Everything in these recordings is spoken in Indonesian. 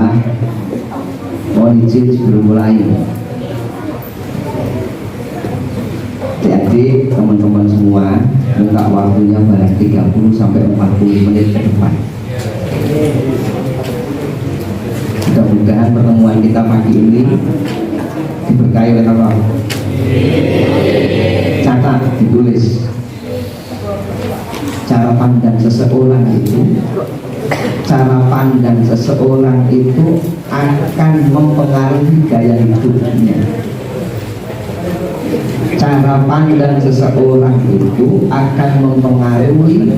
Bismillah. Mohon izin sebelum mulai. Jadi teman-teman semua minta waktunya barang 30 sampai 40 menit ke depan. Mudah-mudahan pertemuan kita pagi ini diberkahi oleh Allah. Catat, ditulis. Cara pandang seseorang itu akan mempengaruhi gaya hidupnya. Cara pandang seseorang itu akan mempengaruhi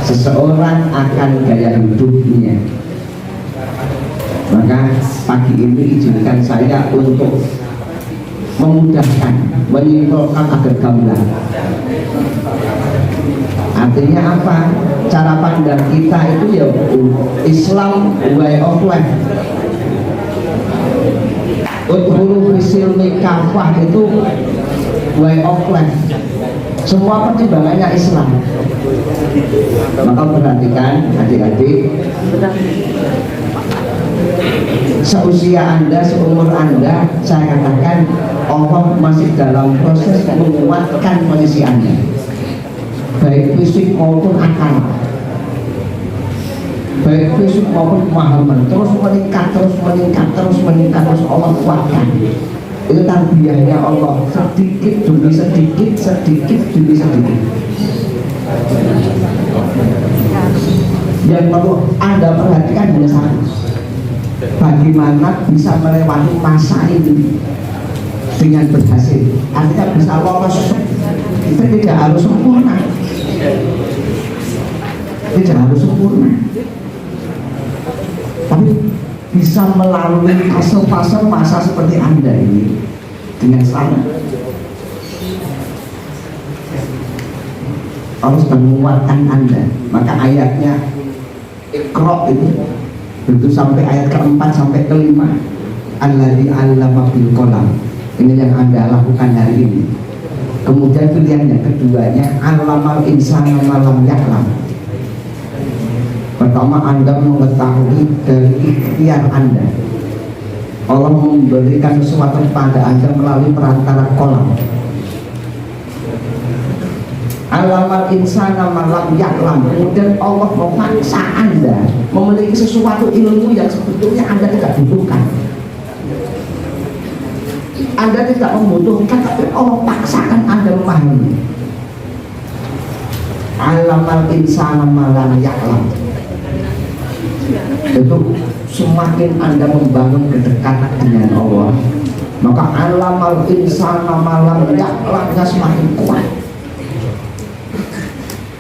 seseorang akan gaya hidupnya. Maka pagi ini izinkan saya untuk memudahkan, menyimpulkan agar gamblang. Artinya apa? Cara pandang kita itu ya Islam way of life. Udhulu fisilmi kafah itu way of life. Semua pertimbangannya Islam. Maka perhatikan adik-adik, seusia Anda, seumur Anda, saya katakan Allah masih dalam proses menguatkan posisi Anda, baik fisik maupun akal, baik fisik maupun pemahaman, terus meningkat, terus Allah kuatkan. Itu tarbiyahnya Allah, sedikit demi sedikit. Yang perlu Anda perhatikan hanya satu: bagaimana bisa melewati masa ini dengan berhasil. Artinya bisa lolos. Kita tidak harus sempurna, tapi bisa melalui fase-fase masa seperti Anda ini dengan selamat. Allah sedang menguatkan Anda. Maka ayatnya Iqra itu sampai ayat keempat sampai kelima, alladzi 'allama bil qalam. Ini yang Anda lakukan hari ini. Kemudian pilihannya keduanya, 'allamal insana ma lam ya'lam. Pertama, Anda mengetahui dari ikhtiar Anda. Allah memberikan sesuatu kepada Anda melalui perantara kolam. Alamal insana malam yaklam. Kemudian Allah memaksa Anda memiliki sesuatu ilmu yang sebetulnya Anda tidak butuhkan. Anda tidak membutuhkan, tapi Allah paksakan Anda memahami. Alamal insana malam yaklam. Itu semakin Anda membangun kedekatan dengan Allah, maka alamal insana malam yaklamnya semakin kuat.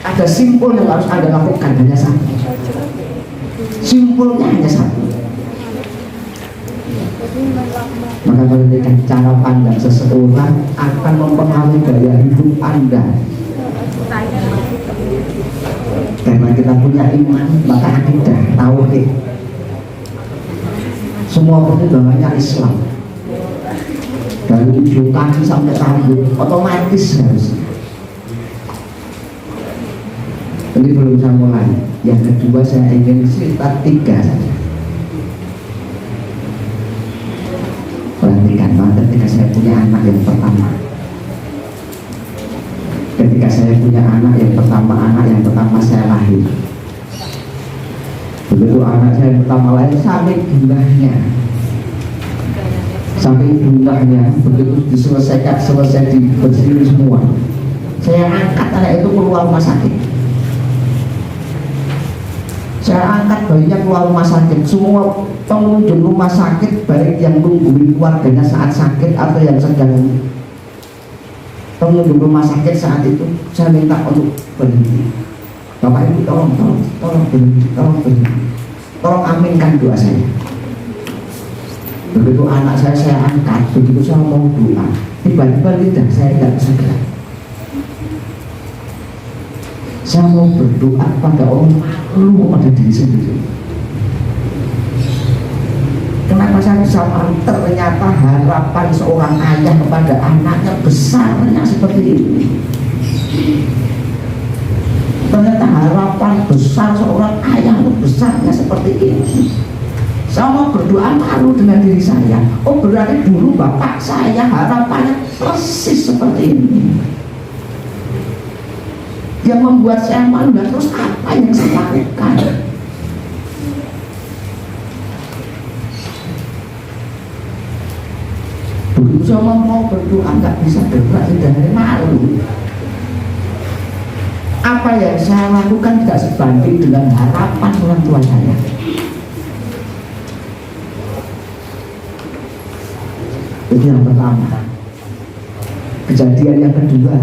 Ada simpul yang harus Anda lakukan, hanya satu. Simpulnya hanya satu. Maka menentukan cara pandang seseorang akan mempengaruhi gaya hidup Anda. Karena kita punya iman, maka akidah, tauhid, semua pertimbangannya Islam. Dari ujung kaki sampai rambut, otomatis harusnya. Ini belum saya mulai. Yang kedua, saya ingin cerita 3 saja. Perhatikan, ketika saya punya anak yang pertama. Ketika saya punya anak yang pertama saya lahir. Begitu anak saya yang pertama lahir, sampai bunganya, begitu selesai dibersihin semua, saya angkat anak itu keluar rumah sakit. Saya angkat bayinya keluar rumah sakit. Semua pengunjung rumah sakit, baik yang nungguin keluarganya saat sakit atau yang sedang pengunjung rumah sakit saat itu, saya minta untuk berhenti. Bapak Ibu tolong berhenti, tolong aminkan doa saya. Begitu anak saya angkat, begitu saya mau doa, tiba-tiba lidah saya tidak bisa gerak. Saya mau berdoa pada Allah, malu pada diri sendiri. Kenapa saya bisa manter? Ternyata harapan seorang ayah kepada anaknya besarnya seperti ini. Ternyata harapan besar seorang ayah itu besarnya seperti ini. Saya mau berdoa malu dengan diri saya. Oh berarti dulu bapak saya harapannya persis seperti ini. Yang membuat saya malu, dan terus apa yang saya lakukan? Begitu saya mau berdoa nggak bisa berdoa dari malu. Apa yang saya lakukan tidak sebanding dengan harapan orang tua saya. Itu yang pertama. Kejadian yang kedua,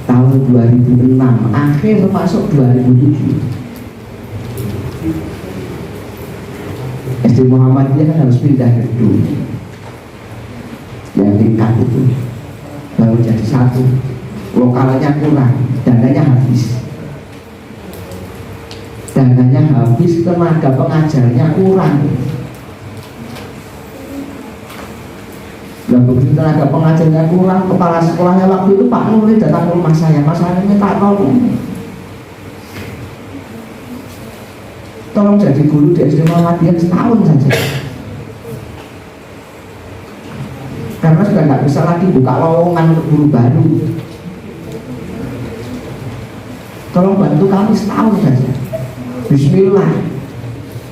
tahun 2006 akhir masuk 2007, SD Muhammadiyah kan harus pindah gedung. Yang tingkat itu baru jadi satu, lokalnya kurang, dananya habis, tenaga pengajarnya kurang. Dan begitu tenaga pengajarnya kurang, kepala sekolahnya waktu itu Pak Nuri datang ke rumah saya, Mas Ari minta tolong jadi guru di SD Muhammadiyah setahun saja, karena sudah nggak bisa lagi buka lowongan untuk guru baru. Tolong bantu kami setahun saja. Bismillah.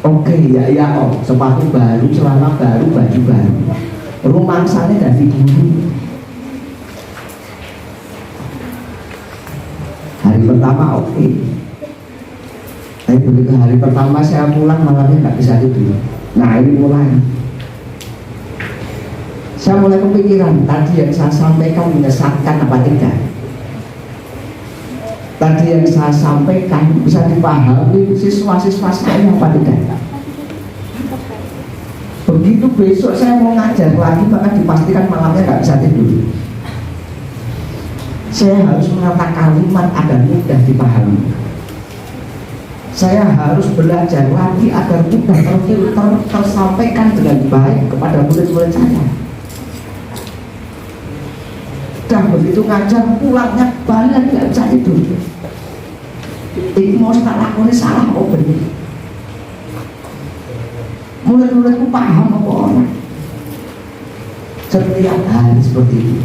Oke, ya om, sepatu baru, celana baru, baju baru. Rumah saya dari guru. Hari pertama oke. Tapi begitu hari pertama saya pulang malamnya nggak bisa tidur. Nah ini mulai. Saya mulai kepikiran tadi yang saya sampaikan menyesatkan apa tidak. Tadi yang saya sampaikan bisa dipahami siswa-siswa saya apa tidak. Begitu besok saya mau ngajar lagi, maka dipastikan malamnya nggak bisa tidur. Saya harus menata kalimat agar mudah dipahami. Saya harus belajar lagi agar mudah tersampaikan dengan baik kepada murid-murid saya. Dan begitu ngajar pulangnya balik nggak bisa tidur. Ini mau tak lakukan salah mau benar. Murid-muridku paham apa orang. Setiap hari seperti itu.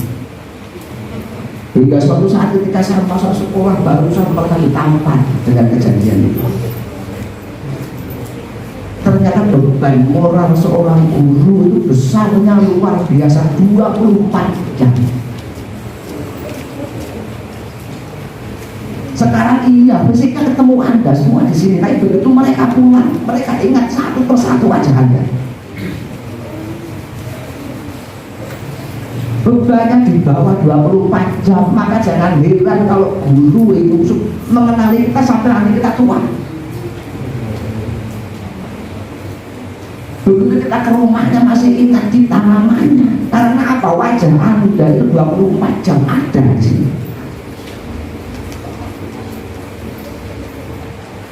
Hingga suatu saat ketika saya masuk sekolah baru saya pernah ditampar dengan kejadian itu. Ternyata beban moral seorang guru itu besarnya luar biasa, 24 jam. Sekarang iya, fisiknya ketemu Anda semua di sini. Tapi begitu mereka pulang, mereka ingat satu persatu wajah Anda. Bebannya di bawah 24 jam. Maka jangan heran kalau guru itu mengenali kita sampai nanti kita tua. Begitu kita ke rumahnya masih ingat kita namanya. Karena apa? Wajah Anda itu 24 jam ada di sini.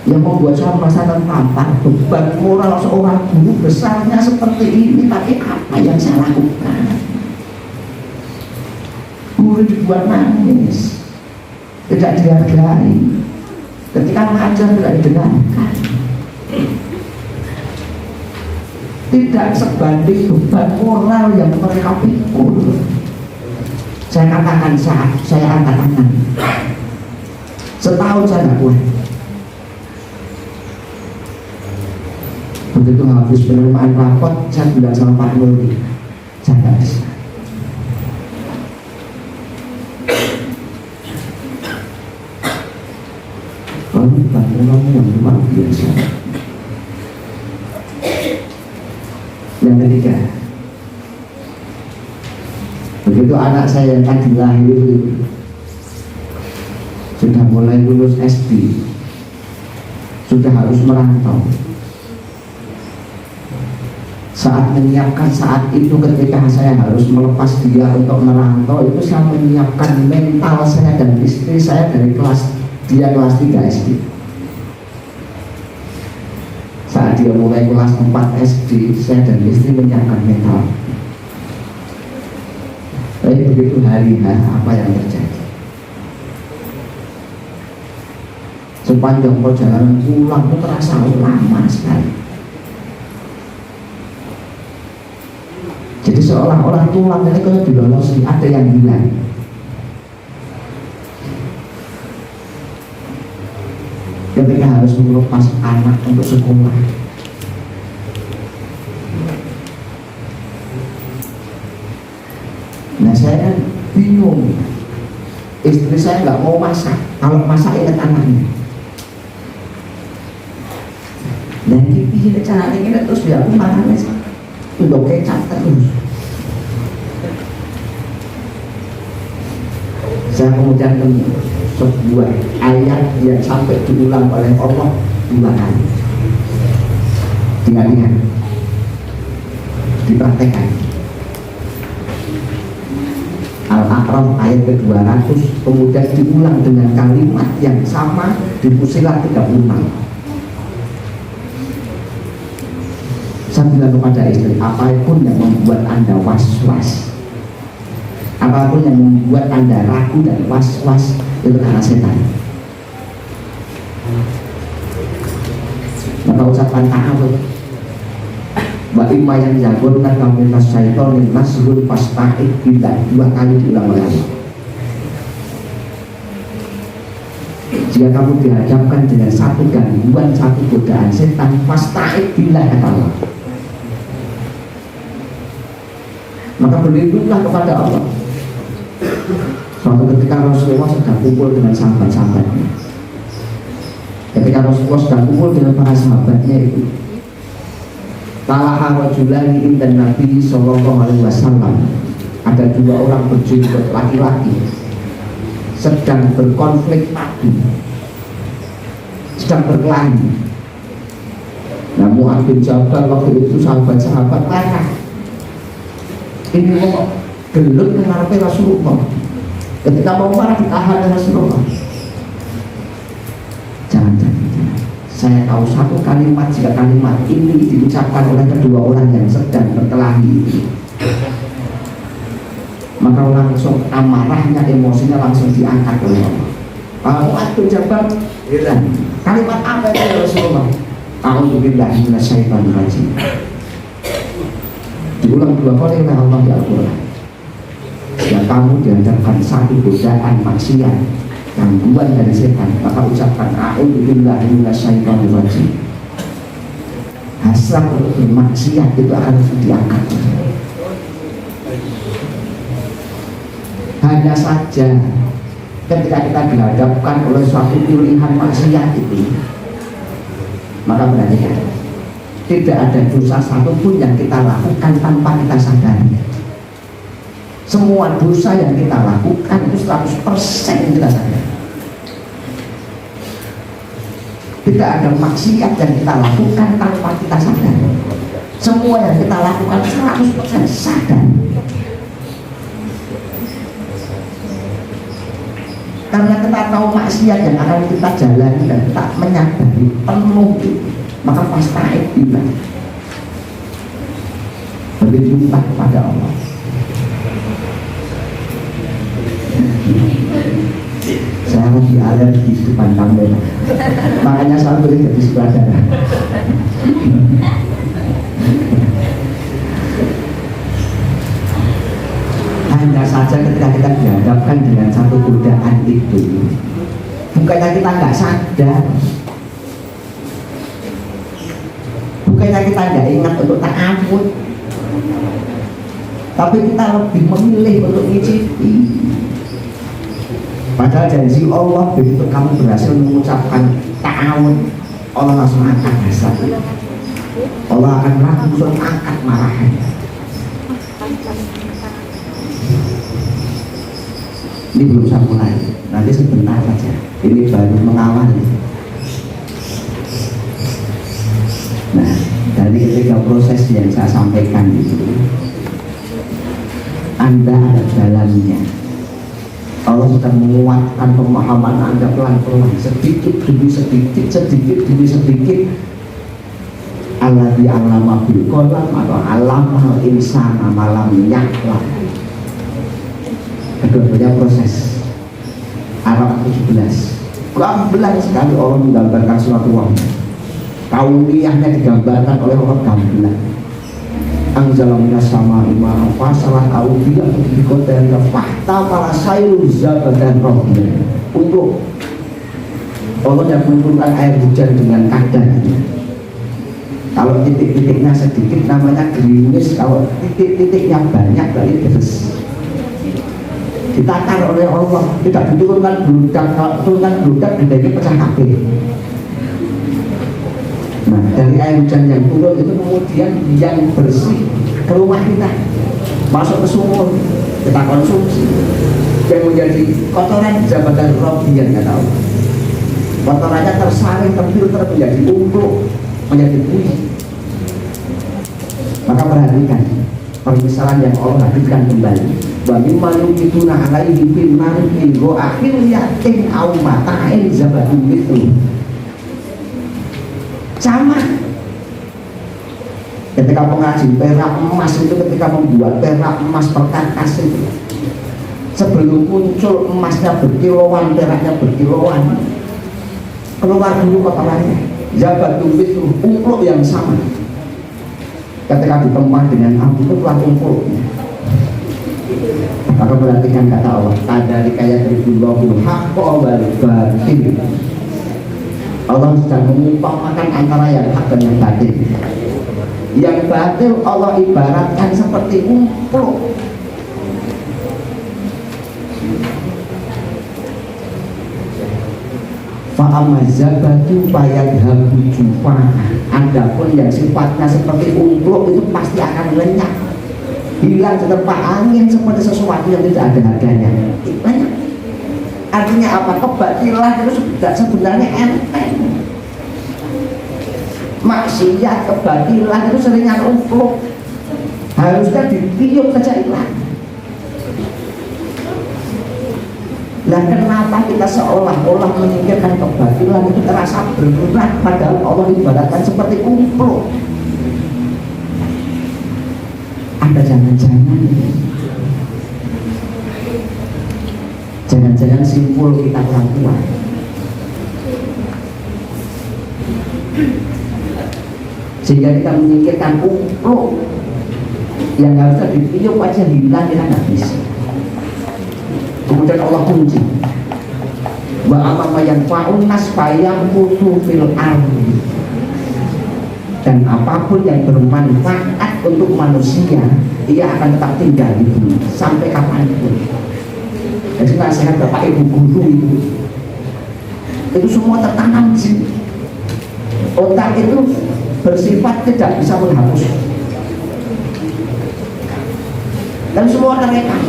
Yang membuat saya merasa tertampar, beban moral seorang guru besarnya seperti ini, tapi apa yang saya lakukan? Guru dibuat nangis, tidak dihargai, ketika mengajar tidak didengarkan, tidak sebanding beban moral yang mereka pikul. Saya katakan saya angkat tangan, setahun saya tidak kuat. Begitu habis penerimaan rapot, saya bilang sama Pak Nuri, saya nggak bisa. Kamu yang luar biasa. Yang ketiga, begitu anak saya yang tadi lahir sudah mulai lulus SD, sudah harus merantau. Saat menyiapkan saat itu ketika saya harus melepas dia untuk merantau, itu saya menyiapkan mental saya dan istri saya dari dia kelas 3 SD. Saat dia mulai kelas 4 SD, saya dan istri menyiapkan mental. Tapi begitu hari apa yang terjadi? Sepanjang perjalanan pulang itu terasa lama sekali. Jadi seolah-olah tulang ini kalau dilolosi, ada yang hilang. Ketika harus melepas anak untuk sekolah, nah saya kan bingung. Istri saya nggak mau masak, kalau masak ingat anaknya. Dan ini cara ini terus dia aku makan untuk kecap terus. Saya kemudian nemu sebuah ayat yang sampai diulang oleh Allah 2 kali. Ingat-ingat, dipraktekkan. Al-A'raf ayat ke-200, kemudian diulang dengan kalimat yang sama di Fussilat 36. Saya bilang kepada istri, apapun yang membuat Anda was-was, apapun yang membuat Anda ragu dan was-was, itu karena setan. Maka ucapan ta'awud, wa imma yang jagonkan kamu nas syaitonin nasrun pasta'id billah, 2 kali diulang oleh Allah. Jika kamu dihadapkan dengan satu gangguan, satu godaan setan, pasta'id billah, kata Allah, maka berlindunglah kepada Allah. Suatu ketika Rasulullah sedang kumpul dengan sahabat-sahabatnya. Ketika Rasulullah sedang kumpul dengan para sahabatnya itu, talaha rajulani indan Nabi sallallahu alaihi wasallam, ada 2 orang berjilbab laki-laki sedang berkonflik padu, sedang berkelahi. Nah, Mu'adz bin Jabal waktu itu sahabat-sahabat marah. Ini kok gelut mengarepe Rasulullah. Ketika mau marah ditahan dengan Rasulullah. Jangan. Saya tahu satu kalimat, jika kalimat ini diucapkan oleh kedua orang yang sedang berkelahi itu, maka langsung amarahnya, emosinya langsung diangkat oleh Allah. Mu'adz bin Jabal bilang, kalimat apa itu ya Rasulullah? A'udzubillahi minasyaitonir rajim. Diulang 2 kali oleh Allah di Al-Quran. Ya, kamu dihadapkan satu godaan maksiat, gangguan dari setan, maka ucapkan a'udzubillahi minasyaitonir rajim. Hasrat untuk bermaksiat itu akan diangkat. Hanya saja ketika kita dihadapkan oleh suatu pilihan maksiat itu, maka perhatikan, tidak ada dosa satupun yang kita lakukan tanpa kita sadari. Semua dosa yang kita lakukan itu 100% kita sadari. Tidak ada maksiat yang kita lakukan tanpa kita sadari. Semua yang kita lakukan 100% sadar. Karena kita tahu maksiat yang akan kita jalani dan kita menyadari penuh itu, maka pasta'id billah, berlindunglah kepada Allah. Saya lagi alergi di depan kamera, makanya saya boleh jadi sutradara. Hanya saja ketika kita dihadapkan dengan satu godaan itu, bukannya kita nggak sadar, bukannya kita nggak ingat untuk ta'awud, tapi kita lebih memilih untuk ngicipi. Padahal janji Allah, begitu kamu berhasil mengucapkan ta'awud, Allah langsung angkat hasad. Allah akan langsung angkat marahnya. Ini belum saya mulai, nanti sebentar saja. Ini baru mengawal. Nah, dari ketiga proses yang saya sampaikan itu, Anda ada jalannya. Allah sedang menguatkan pemahaman Anda pelan-pelan, sedikit demi sedikit, sedikit demi sedikit. Alladzi 'allama bil qalam atau 'allamal insana ma lam ya'lam. Kedua-duanya proses. Arab 17. Gamblang sekali orang menggambarkan suatu wahyu. Kauliyahnya digambarkan oleh orang gamblang. Angzalamina sama imam fasalah awdiyah di kota yang fakta para sayur zabat dan rohnya. Untuk Allah yang menurunkan air hujan dengan kadarnya. Kalau titik-titiknya sedikit namanya gerimis, kalau titik-titiknya banyak berarti deras. Ditakar oleh Allah, tidak diturunkan bludak. Kalau turunkan bludak bedanya pecah kabeh. Nah, dari air hujan yang turun itu kemudian yang bersih ke rumah kita, masuk ke sumur, kita konsumsi, yang menjadi kotoran jabatan rohiyah nggak tahu. Kotorannya tersaring, terfilter menjadi umpluk, menjadi buih. Maka perhatikan permisalan yang Allah hadirkan kembali. Bagi malu itu alaihi bin marifin go akhir yakin au matain zabatun itu sama. Ketika pengrajin perak emas itu, ketika membuat perak emas perkakas itu, sebelum muncul emasnya berkilauan, peraknya berkilauan, keluar dulu kotorannya. Zabatun itu umpluk yang sama. Ketika ditempah dengan api itu keluar umpluknya. Maka perhatikan kata Allah, kadari kaya teribullahu haqqa wal batil. Allah sedang mengumpamakan antara yang hak dan yang batil. Yang batil Allah ibaratkan seperti umpluk. Fa'amazabatu payadhabu jufa'ah. Adapun yang sifatnya seperti umpluk itu pasti akan lenyap, hilang seterpa angin, seperti sesuatu yang tidak ada harganya. Banyak. Artinya apa? Kebatilan itu sebenarnya enteng. Maksiat, kebatilan itu seringan umpluk, harusnya ditiup saja hilang. Dan kenapa kita seolah-olah menyingkirkan kebatilan itu terasa berat, padahal Allah ibaratkan seperti umpluk. Ada jangan-jangan simpul kita kurang kuat. Sehingga kita menyingkirkan umpluk yang harusnya ditiup aja hilang, kita nggak bisa. Kemudian Allah kunci wa amma yang fa'unas fayam kutu fil ardi, dan apapun yang bermanfaat untuk manusia ia akan tetap tinggal di bumi sampai kapanpun. Jadi nasihat bapak ibu guru itu semua tertanam di otak itu, bersifat tidak bisa menghapus, dan semua terekam.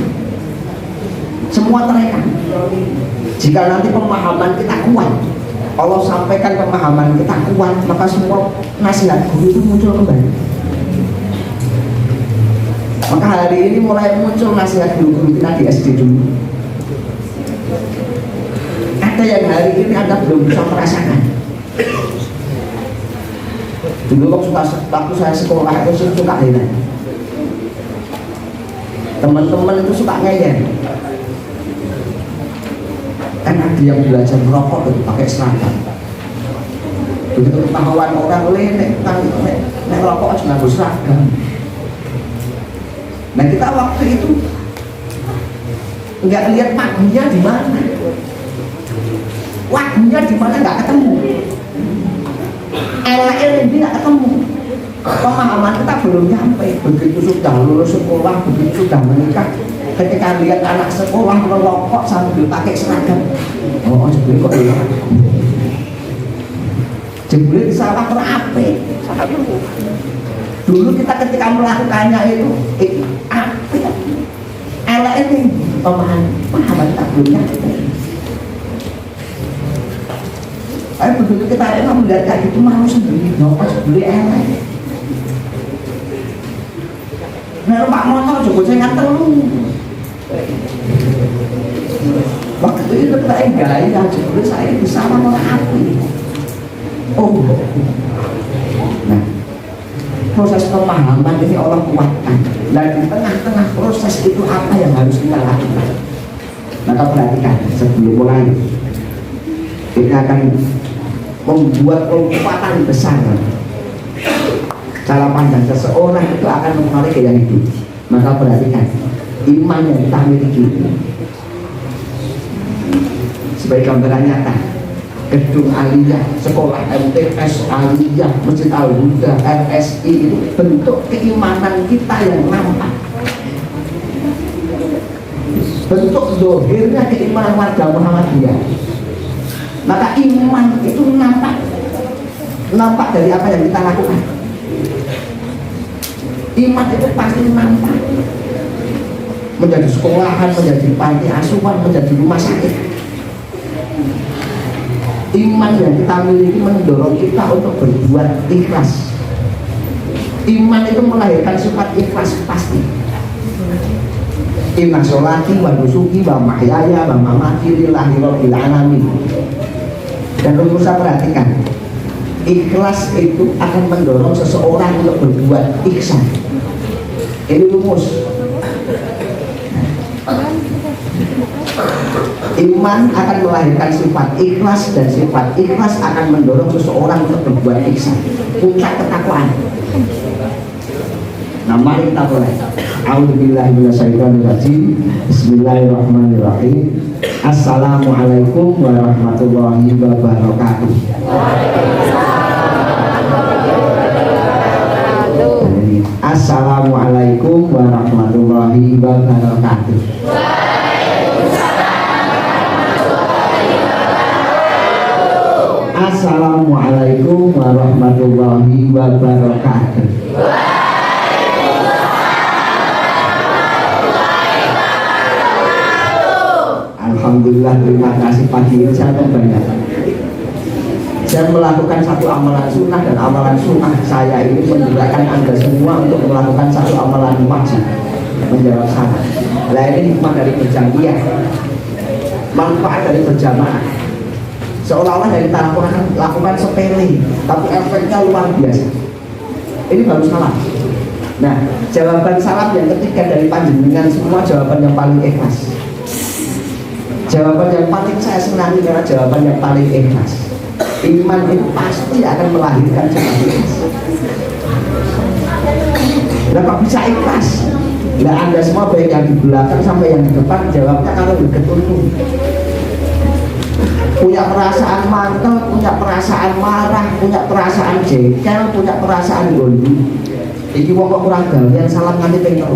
Jika nanti pemahaman kita kuat, Allah sampaikan pemahaman kita kuat, maka semua nasihat guru itu muncul kembali. Maka hari ini mulai muncul nasihat guru-guru kita di SD dulu. Ada yang hari ini Anda belum bisa merasakan. Dulu waktu saya sekolah itu suka heran, teman-teman itu suka ngeyel. Kan ada yang belajar merokok itu pakai seragam. Begitu ketahuan orang nek rokok harus nganggo seragam. Nah kita waktu itu nggak lihat paginya di mana, waktunya di mana nggak ketemu, ini nggak ketemu. Pemahaman kita belum nyampe. Begitu sudah lulus sekolah, begitu sudah menikah, ketika lihat anak sekolah merokok sambil pakai seragam, oh jebule kok ya, jebule salah terapi. Dulu kita ketika melakukannya itu apik, elek ini pemahaman tak belum nyampe. Tapi begitu kita melihat kayak gitu mau sendiri, nopo jebule elek. Nah, Pak motor juga saya nganter lu. Waktu itu saya gaya, jadi saya bisa melengkapi. Oh, nah, proses pemahaman ini Allah kuatkan. Dan di tengah-tengah proses itu apa yang harus kita lakukan? Maka perhatikan sebelum mulai, kita akan membuat lompatan besar cara pandang seseorang itu akan mempengaruhi gaya hidup. Maka perhatikan iman yang kita miliki sebagai gambaran nyata. Gedung Aliyah, sekolah MTS Aliyah, Masjid Al-Huda, RSI itu bentuk keimanan kita yang nampak. Bentuk dohirnya keimanan warga Muhammadiyah. Maka iman itu nampak dari apa yang kita lakukan. Iman itu pasti nampak. Menjadi sekolahan, menjadi panti asuhan, menjadi rumah sakit. Iman yang kita miliki mendorong kita untuk berbuat ikhlas. Iman itu melahirkan sifat ikhlas pasti. Inna sholati wa nusuki wa mahyaya wa mamati lillahi rabbil alamin. Dan perlu saya perhatikan, ikhlas itu akan mendorong seseorang untuk berbuat ihsan. Ini rumus. Iman akan melahirkan sifat ikhlas, dan sifat ikhlas akan mendorong seseorang untuk berbuat ihsan. Puncak ketakwaan. Nah, mari kita mulai. A'udzubillahi minasyaitonirrajim. Bismillahirrahmanirrahim. Assalamualaikum warahmatullahi wabarakatuh. Assalamualaikum warahmatullahi wabarakatuh. Assalamualaikum warahmatullahi wabarakatuh. Alhamdulillah, terima kasih. Pagi ini saya membayangkan saya melakukan satu amalan sunnah, dan amalan sunnah saya ini menggerakkan Anda semua untuk melakukan satu amalan wajib, menjawab salat. Nah, ini hikmah dari berjamaah, manfaat dari berjamaah. Seolah-olah yang kita lakukan sepele, tapi efeknya luar biasa. Ini baru salat. Nah, jawaban salat yang ketiga dari panjenengan semua jawaban yang paling ikhlas. Jawaban yang paling saya senangi karena jawaban yang paling ikhlas. Iman itu pasti akan melahirkan sifat ikhlas. Nah, kok bisa ikhlas? Nah, Anda semua baik yang di belakang sampai yang di depan jawabnya kalau berketutup. Punya perasaan mantel, punya perasaan marah, punya perasaan jengkel, punya perasaan gondu. Iki wong kok kurang galian salam nganti ping telu.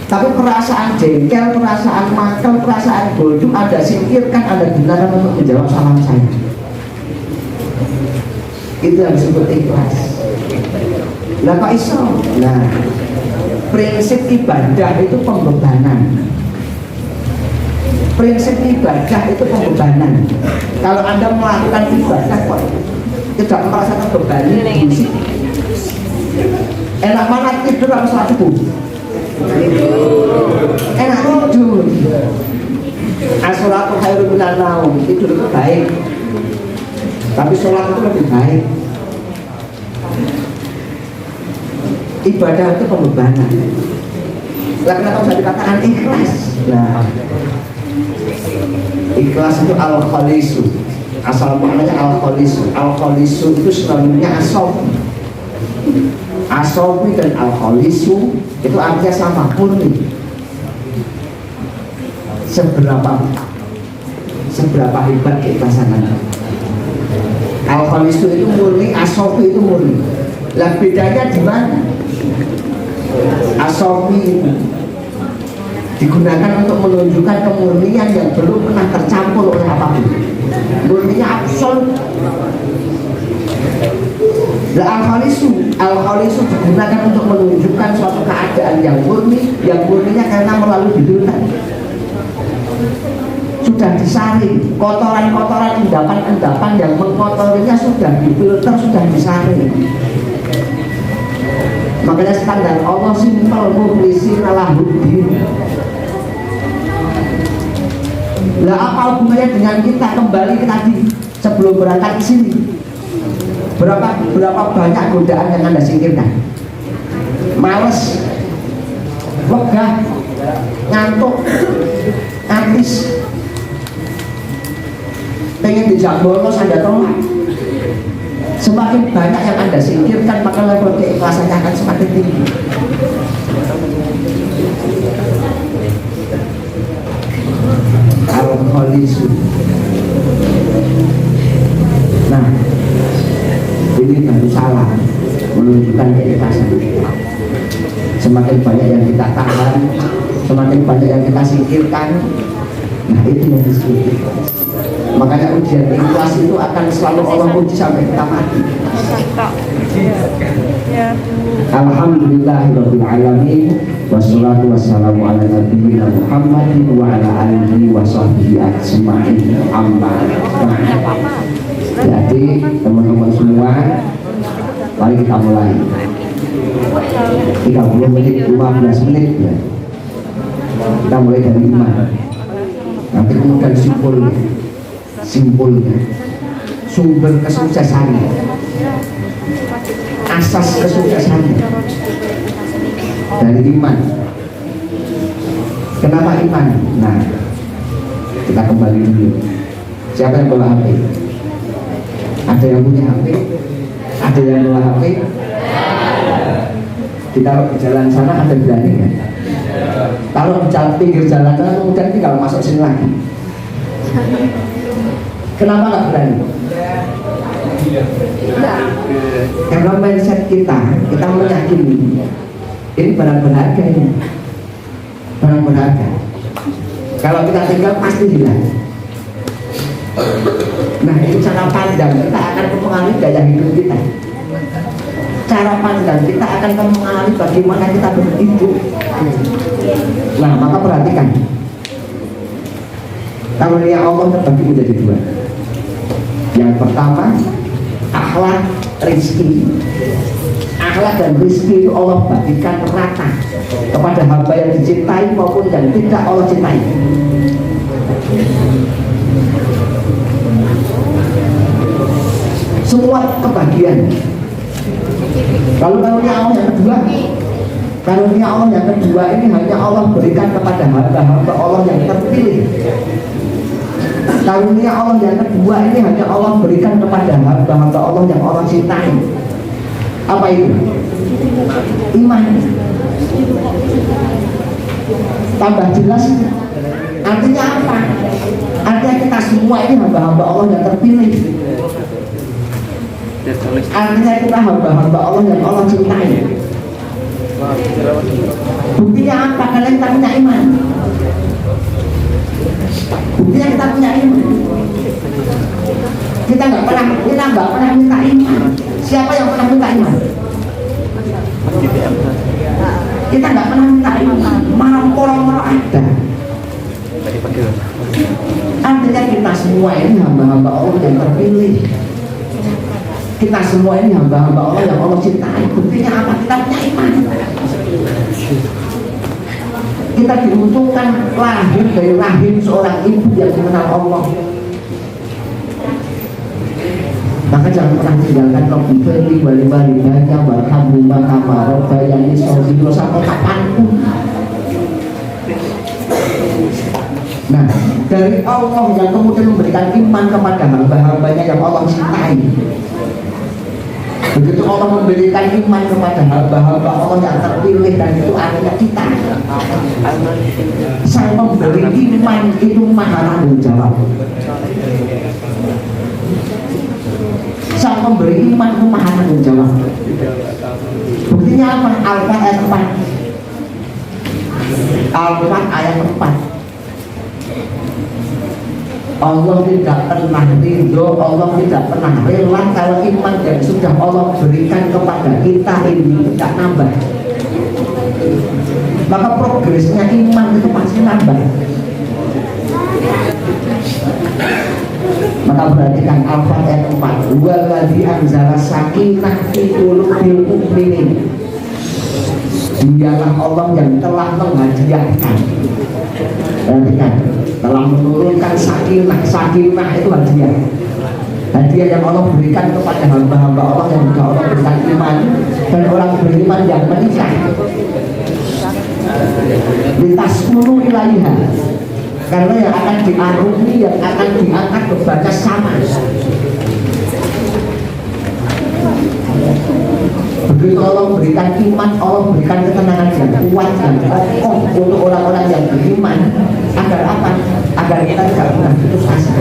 Tapi perasaan jengkel, perasaan mantel, perasaan gondu Anda singkirkan, Anda gunakan untuk menjawab salam saya. Itu yang disebut ikhlas. Lah kok iso? Nah, prinsip ibadah itu pembebanan. Prinsip ibadah itu pembebanan. Kalau Anda melakukan ibadah kok tidak merasa terbebani, enak mana tidur atau sholat subuh? Enak tidur. As-sholatu khairun minan naum. Tidur itu baik, tapi sholat itu lebih baik. Ibadah itu pembebanan. Lah kenapa bisa dikatakan ikhlas? Nah, ikhlas itu al-khalisu. Asal maknanya al-khalisu. Al-khalisu itu sinonimnya asofi. Asofi dan al-khalisu itu artinya sama, murni. Seberapa hebat keikhlasan Anda. Al-khalisu itu murni, asofi itu murni. Lah bedanya di mana? Asofi itu digunakan untuk menunjukkan kemurnian yang belum pernah tercampur oleh apapun. Murninya absolut. Al-khalisu digunakan untuk menunjukkan suatu keadaan yang murni, yang murninya karena melalui filter. Sudah disaring, kotoran-kotoran endapan-endapan yang mengkotorinya sudah difilter, sudah disaring. Makanya standar Allah simpel, mukhlisina lahuddin. Lah apa hubungannya dengan kita? Kembali ke tadi sebelum berangkat ke sini. Berapa banyak godaan yang Anda singkirkan? Males, wegah, ngantuk, antis, pengen dijak bolos Anda tolak. Semakin banyak yang Anda singkirkan, maka level keikhlasannya akan semakin tinggi. Al-Khalisu. Nah, ini baru salah menunjukkan keikhlasan. Semakin banyak yang kita tahan, semakin banyak yang kita singkirkan, nah itu yang disebut ikhlas. Makanya ujian ikhlas itu akan selalu Allah uji sampai kita mati. Alhamdulillahirabbil alamin, wassalatu wassalamu ala nabiyyina Muhammadin wa ala alihi wa sahbihi ajma'in. Amma ba'd. Jadi teman-teman semua, mari kita mulai. 30 menit, 15 menit ya. Kita mulai dari iman. Nanti kemudian simpulnya, sumber kesuksesannya, asas kesuksesannya dari iman. Kenapa iman? Nah, kita kembali dulu. Siapa yang bawa HP? Ada yang punya HP? Ada yang bawa HP? Kita di jalan sana ada berani kan? Kalau di pinggir jalan sana kemudian tinggal masuk sini lagi. Kenapa nggak berani? Karena mindset kita meyakini ini barang berharga ini, barang berharga. Kalau kita tinggal pasti hilang. Nah itu cara pandang kita akan mempengaruhi gaya hidup kita. Cara pandang kita akan mempengaruhi bagaimana kita berhidup. Nah maka perhatikan, karunia Allah terbagi menjadi dua. Yang pertama akhlak rizki. Akhlak dan rizki itu Allah bagikan rata kepada hamba yang dicintai maupun yang tidak Allah cintai. Semua kebahagiaan. Lalu karunia Allah yang kedua, karunia Allah yang kedua ini hanya Allah berikan kepada hamba-hamba Allah yang terpilih. Karunia Allah yang kedua ini hanya Allah berikan kepada hamba-hamba Allah yang Allah cintai. Apa itu? Iman. Tambah jelas, artinya apa? Artinya kita semua ini hamba-hamba Allah yang terpilih. Artinya kita hamba-hamba Allah yang Allah cintai. Buktinya apa? Kalian tak punya iman. Buktinya kita punya iman. Kita nggak pernah minta iman. Siapa yang pernah minta iman? Kita nggak pernah minta iman. Orang ada. Artinya kita semua ini hamba-hamba Allah yang terpilih. Kita semua ini hamba-hamba Allah yang Allah cintai. Buktinya apa? Kita punya iman. Kita diuntungkan lahir dari rahim seorang ibu yang mengenal Allah. Maka jangan pernah tinggalkan Rabbi Firli wali-wali banyak warhamhuma kama rabbayani shaghira sampai kapanpun. Nah, dari Allah yang kemudian memberikan iman kepada hamba-hambanya yang Allah cintai. Begitu Allah memberikan iman kepada hamba-hamba Allah yang terpilih, dan itu artinya kita. Sang pemberi iman itu maha tanggung jawab. Sang pemberi iman itu maha tanggung jawab. Buktinya apa? Al-Fatihah ayat 4. Al-Fatihah ayat 4. Allah tidak pernah ridho, Allah tidak pernah rela kalau iman yang sudah Allah berikan kepada kita ini tidak nambah. Maka progresnya iman itu pasti nambah. Maka perhatikan Al-Fatihah 4. Huwallazi anzala sakinah fi qulubil mu'minin. Dialah Allah yang telah menghadiahkan. Perhatikan, telah menurunkan sakinah. Sakinah itu hadiah. Hadiah yang Allah berikan kepada hamba-hamba Allah yang juga Allah berikan iman, dan orang beriman yang menikah. Litaskunu ilaiha, karena yang akan diarungi, yang akan diangkat bebannya sama. Begitu Allah berikan iman, Allah berikan ketenangan yang kuat, yang kokoh untuk orang-orang yang beriman. Agar apa? Agar kita tidak pernah putus asa,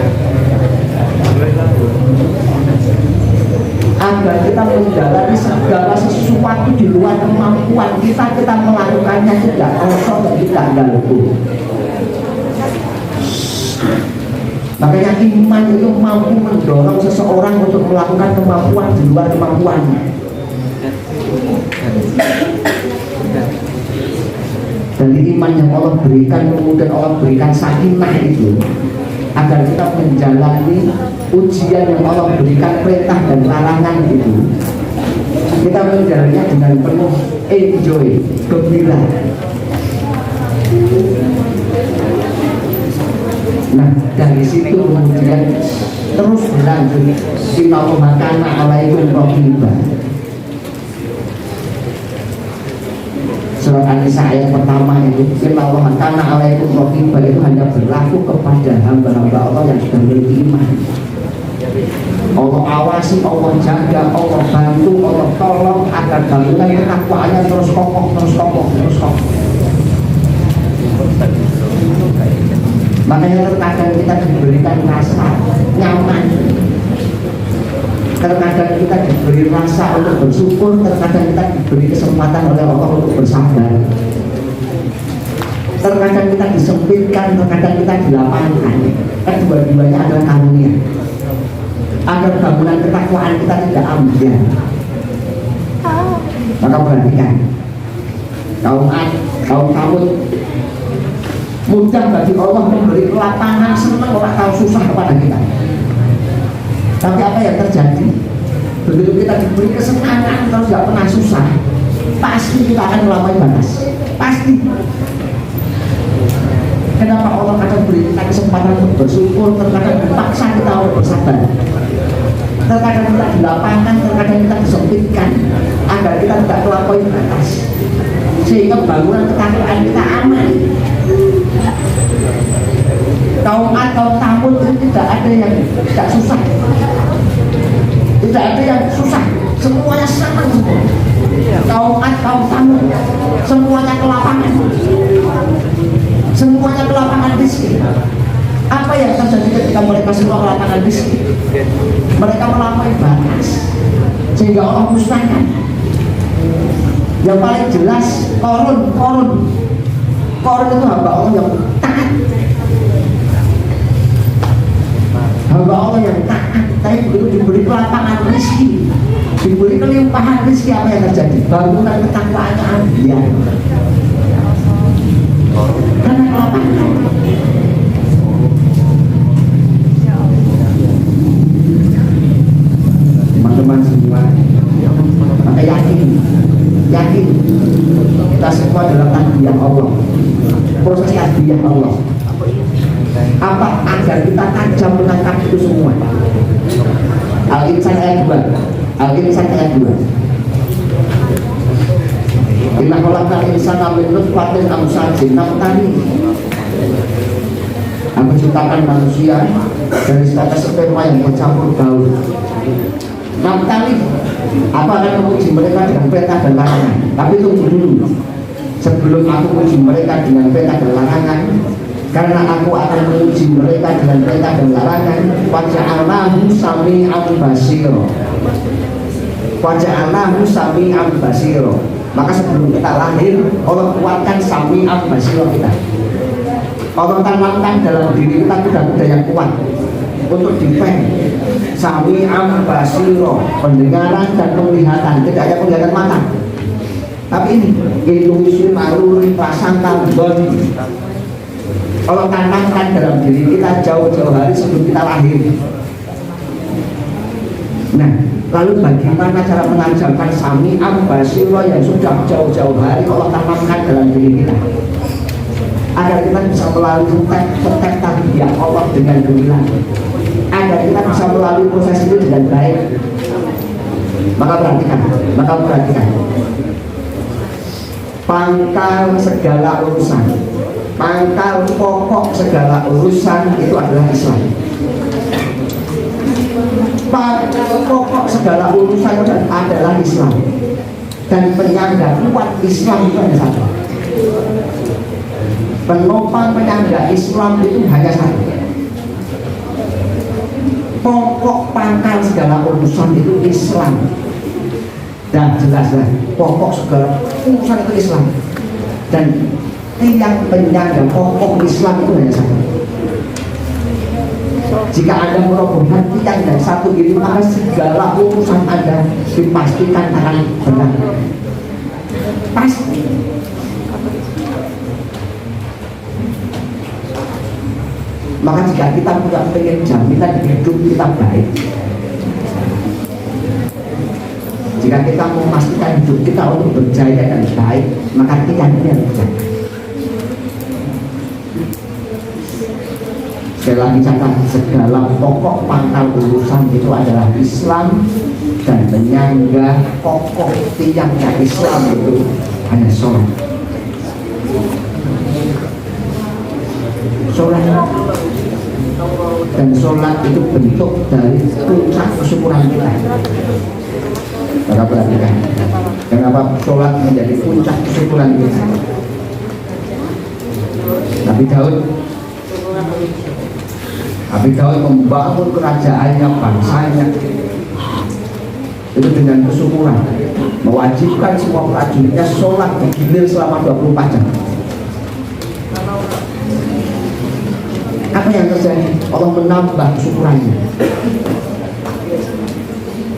agar kita menjalani segala sesuatu di luar kemampuan kita, kita melakukannya tidak kosong dan tidak galku. Makanya iman itu mampu mendorong seseorang untuk melakukan kemampuan di luar kemampuannya. Dari iman yang Allah berikan, kemudian Allah berikan sakinah itu, agar kita menjalani ujian yang Allah berikan, perintah dan larangan itu, kita menjalannya dengan penuh enjoy, gembira. Nah, dari situ kemudian terus berlanjut, innallaha kana 'alaikum raqiba. Surat An-Nisa ayat pertama itu, innallaha kana 'alaikum raqiba, itu hanya berlaku kepada hamba-hamba Allah yang sudah memiliki iman. Allah awasi, Allah jaga, Allah bantu, Allah tolong agar bangunan ketakwaannya terus kokoh, terus kokoh, terus kokoh. Makanya terkadang kita diberikan rasa nyaman, terkadang kita diberi rasa untuk bersyukur, terkadang kita diberi kesempatan oleh Allah untuk bersabar, terkadang kita disempitkan, terkadang kita dilapangkan. Kedua-duanya adalah karunia agar bangunan ketakwaan kita tidak ambiar. Maka perhatikan, kaum Ad, kaum Tsamud, mudah bagi Allah memberi lapangan, senang orang tahu susah kepada kita. Tapi apa yang terjadi? Begitu kita diberi kesenangan terus tidak pernah susah, pasti kita akan melampaui batas. Pasti. Kenapa Allah akan beri kita kesempatan untuk bersyukur? Terkadang dipaksa kita untuk bersabar, terkadang kita dilapangkan, terkadang kita disempitkan, agar kita tidak melampaui batas, sehingga bangunan ketakwaan kita aman. Kaum Ad, kaum Tsamud itu tidak ada yang tidak susah, tidak ada yang susah, semuanya senang semua. Kaum Ad, kaum Tsamud, semuanya kelapangan, semuanya kelapangan rezeki. Apa yang terjadi ketika mereka semua kelapangan rezeki? Mereka melampaui batas, sehingga Allah musnahkan. Yang paling jelas Qarun itu hamba Allah yang taat, hamba Allah yang taat, tapi begitu diberi kelapangan rezeki, diberi kelimpahan rezeki, apa yang terjadi? Bangunan ketakwaannya ambiar karena kelapangan. Teman-teman semua, maka yakin kita semua dalam takdir Allah, proses takdir Allah. Apa agar kita tajam menangkap itu semua? Al-Insan ayat 2. Al-Insan ayat 2. Inna khalaqal insana min nutfatin amsyajin nabtali. Aku ciptakan manusia dari setetes sperma yang bercampur gaul. Nabtali, apa akan menguji mereka dengan perintah dan larangan. Tapi tunggu dulu, sebelum aku uji mereka dengan perintah dan larangan, karena aku akan menguji mereka dengan perintah dan larangan. Waja'alnahu sami'an basira, waja'alnahu sami'an basira. Maka sebelum kita lahir, Allah kuatkan sami'an basira kita. Allah tanamkan dalam diri kita kuda-kuda yang kuat untuk defend. Sami'an basira, pendengaran dan penglihatan, tidak hanya penglihatan mata, tapi ini intuisi, naluri, prasangka, bodi. Allah tanamkan dalam diri kita jauh-jauh hari sebelum kita lahir. Nah, lalu bagaimana cara mengajarkan sami'an basira yang sudah jauh-jauh hari Allah tanamkan dalam diri kita, agar kita bisa melalui tes tarbiyah Allah dengan gemilang, agar kita bisa melalui proses itu dengan baik. Maka perhatikan, pangkal segala urusan, pangkal pokok segala urusan itu adalah Islam. Pokok segala urusan adalah Islam, dan penyangga kuat Islam itu hanya satu. Penopang penyangga Islam itu hanya satu. Pokok pangkal segala urusan itu Islam. Dan jelas pokok segala urusan itu Islam, dan tiang penyangga pokok Islam itu hanya satu. Jika Anda merobohkan tiang dan satu ini, maka segala urusan Anda dipastikan akan benar. Pasti. Maka jika kita pengen jaminan hidup kita baik, jika kita memastikan hidup kita untuk berjaya dan baik, maka tiang ini harus berjaya. Sekali lagi catat, segala pokok pangkal urusan itu adalah Islam, dan penyangga pokok tiangnya Islam itu hanya sholat. Sholat, dan sholat itu bentuk dari puncak kesyukuran kita. Maka perhatikan, kenapa sholat menjadi puncak kesyukuran kita. Nabi Daud membangun kerajaannya, bangsanya itu dengan kesyukuran, mewajibkan semua prajuritnya sholat digilir selama 24 jam. Apa yang terjadi? Allah menambah kesyukurannya.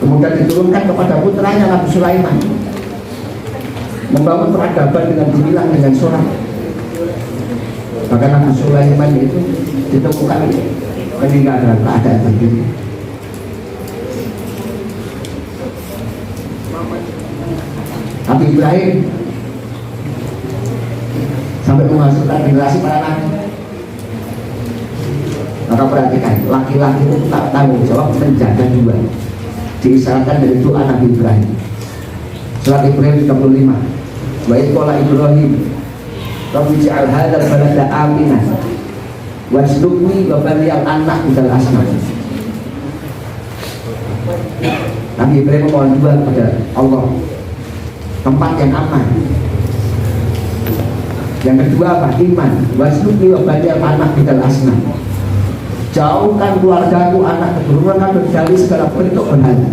Kemudian diturunkan kepada putranya Nabi Sulaiman, membangun peradaban dengan dibilang dengan sholat. Maka Nabi Sulaiman itu ditemukan meninggal dalam keadaan berdiri. Nabi Ibrahim sampai menghasilkan generasi para nabi. Maka perhatikan, laki-laki itu tak tanggung jawab menjaga dua. Diisyaratkan dari doa Nabi Ibrahim. Surat Ibrahim 35. Wa idh qala Ibrahim Rabbi ij'al hadzal balada aminan waj'alni wa bariyal anak minal asnam. Nabi Ibrahim memohon dua kepada Allah, tempat yang aman. Yang kedua apa? Iman. Waj'alni wa bariyal anak minal asnam. Jauhkan keluargaku, anak keturunan dari segala bentuk berhala.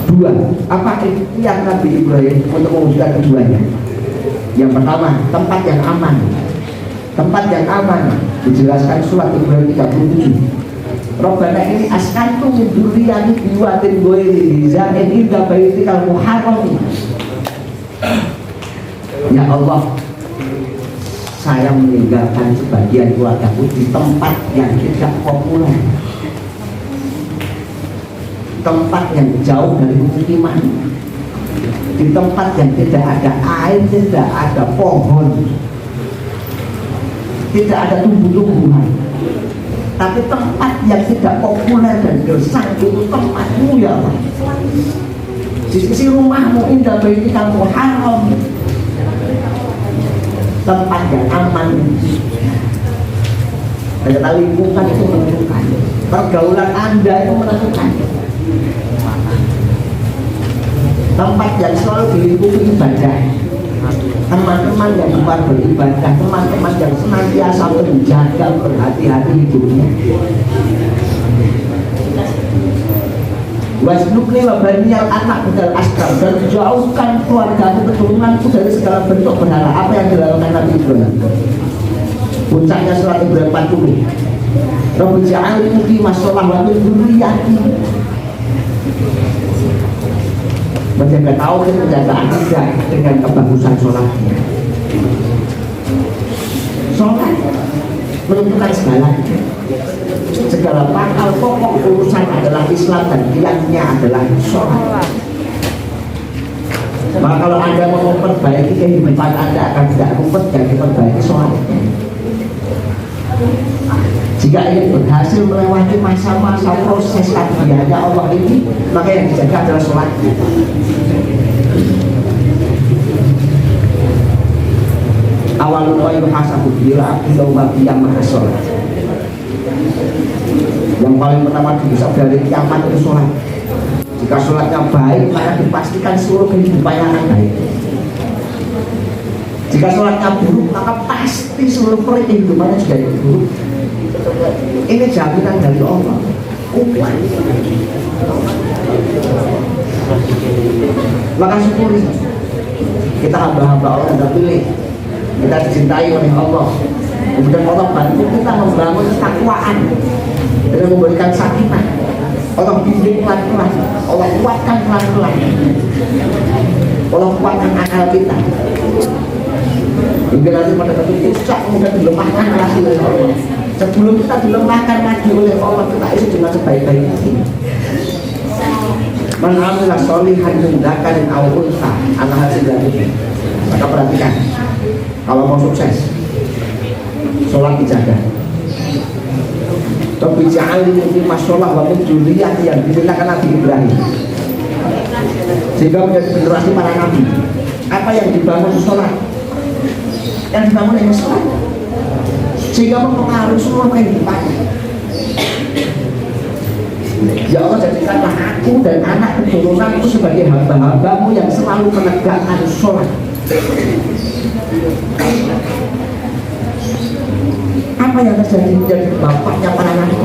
Dua, apa ikhtiar Nabi Ibrahim untuk mewujudkan keduanya? Yang pertama, tempat yang aman. Tempat yang aman dijelaskan surat Ibrahim 37. Rabbana ini askantu min dzurriyyati biwatin ghairi dzin inda baitikal muharram. Ya Allah, saya meninggalkan sebagian keluargaku di tempat yang tidak populer, tempat yang jauh dari pemukiman, di tempat yang tidak ada air, tidak ada pohon, tidak ada tumbuh-tumbuhan, tapi tempat yang tidak populer dan gersang. Itu tempatmu ya Allah, di sisi rumahmu, indah baitikal muharram, tempat yang aman. Ternyata lingkungan itu menentukan, pergaulan Anda itu menentukan. Tempat yang selalu dilingkupi ibadah, teman-teman yang gemar beribadah, teman-teman yang senantiasa menjaga berhati-hati hidupnya. Wasnukni wa baniyal anak budal asgar, dan jauhkan keluarga keturunanku dari segala bentuk berhala. Apa yang dilakukan Nabi Ibrahim? Puncaknya surat Ibrahim 40. Rabbi ja'alni muqimas shalah wa min dzurriyyati. Menjaga tauhid, menjaga akidah dengan kebagusan sholatnya. Sholat menentukan segalanya. Segala pangkal pokok urusan adalah Islam, dan tiangnya adalah sholat. Maka kalau Anda mau memperbaiki kehidupan Anda akan tidak rumput dan diperbaiki sholat. Jika ingin berhasil melewati masa-masa proses kajiannya Allah ini, maka yang dijaga adalah sholatnya. Awalul yuhasabu bila abdi yawma qiyamah sholat. Yang paling pertama dihisab dari kiamat itu sholat. Jika sholatnya baik, maka dipastikan seluruh kehidupannya akan baik. Jika sholatnya buruk, maka pasti seluruh kehidupannya juga buruk. Ini jaminan dari Allah. Maka syukuri kita hamba-hamba Allah yang terpilih, kita dicintai oleh Allah. Kemudian Allah bantu kita membangun ketakwaan dengan memberikan sakinah. Allah bimbing pelan-pelan, Allah kuatkan pelan-pelan, Allah kuatkan akal kita. Hingga nanti pada satu puncak kemudian dilemahkan lagi oleh Allah. Sebelum kita dilemahkan lagi oleh Allah, kita isi dengan sebaik-baiknya. Man amila sholihan min dzakarin aw untha ala hasil dari. Maka perhatikan, kalau mau sukses, sholat dijaga. Tapi jangan dimulai masalah waktu dunia yang diceritakan Nabi Ibrahim, sehingga menjadi generasi para nabi. Apa yang dibangun sholat, yang dibangun dengan sholat, sehingga mempengaruhi semua kehidupan. Ya Allah, jadikanlah aku dan anak keturunanku sebagai hamba-hambamu yang selalu menegakkan sholat. Apa yang terjadi menjadi bapaknya para nabi?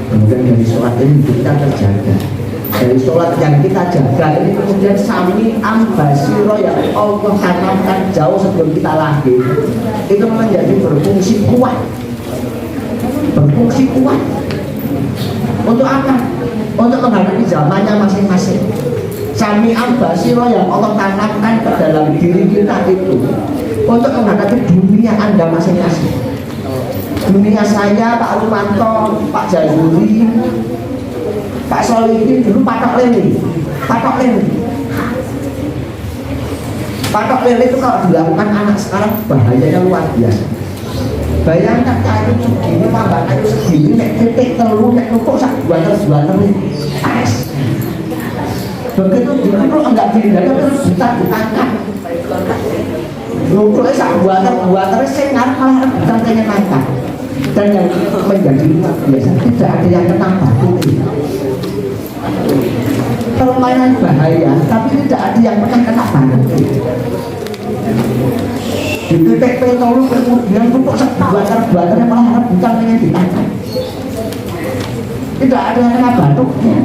Kemudian dari sholat ini kita terjaga. Dari sholat yang kita jaga ini kemudian sami ambasiro yang Allah tanamkan jauh sebelum kita lahir, itu menjadi berfungsi kuat. Berfungsi kuat untuk apa? Untuk menghadapi zamannya masing-masing. Sami ambasiro yang Allah tanamkan ke dalam diri kita itu untuk menghadapi dunia Anda masing-masing. Dunia saya, Pak Rumanto, Pak Jazuli, Pak Solihin dulu patok lele. Patok lele itu kalau dilakukan anak sekarang bahayanya luar biasa. Bayangkan kayu segini, tambah kayu segini, nek titik telur, nek nukuk sak buater es. Begitu dulu enggak dihindari terus ditangkap. Nukuknya sak buater sing ngarep malah rebutan pengen nangkap. Dan yang menjadi luar biasa tidak ada yang kena batu. Permainan bahaya, tapi tidak ada yang pernah kena batu. Di titik petolu kemudian untuk buater yang malah rebutan pengen ditangkap. Tidak ada yang kena batuknya,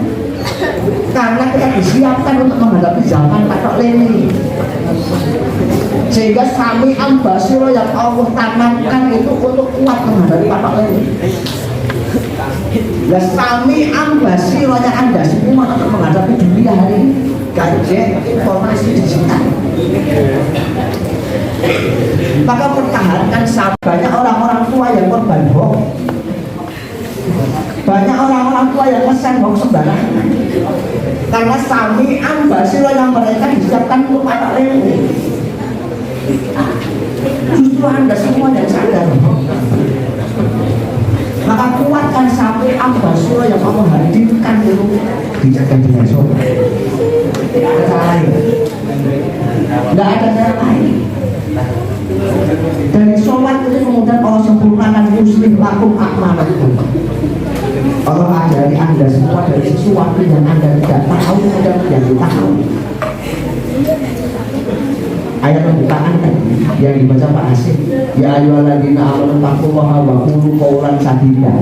karena kita disiapkan untuk menghadapi zaman patok lele. Sehingga sami ambasiro yang Allah tanamkan itu untuk kuat menghadapi patok lele. Ya sami ambasiro yang Anda semua untuk menghadapi dunia hari ini. Gadget, informasi digital. Maka pertahankan. Banyak orang-orang tua yang korban hoax. Banyak orang-orang tua yang pesan hoax sembarangan. Karena sami ambasiro yang mereka disiapkan untuk patok lele. Justru Anda semua yang sadar. Maka kuatkan sampai ambasiro yang Allah hadirkan itu dijaga dengan sholat. Tidak ada cara lain. Tidak ada cara lain. Dari sholat itu kemudian Allah sempurnakan muslim lakum akmalakum. Allah ajari Anda semua dari sesuatu yang Anda tidak tahu dan yang tahu. Ayat pembukaan yang dibaca Pak Hasim, ya ayyuhalladzina amanu taqullaha wa qulu qawlan sadida.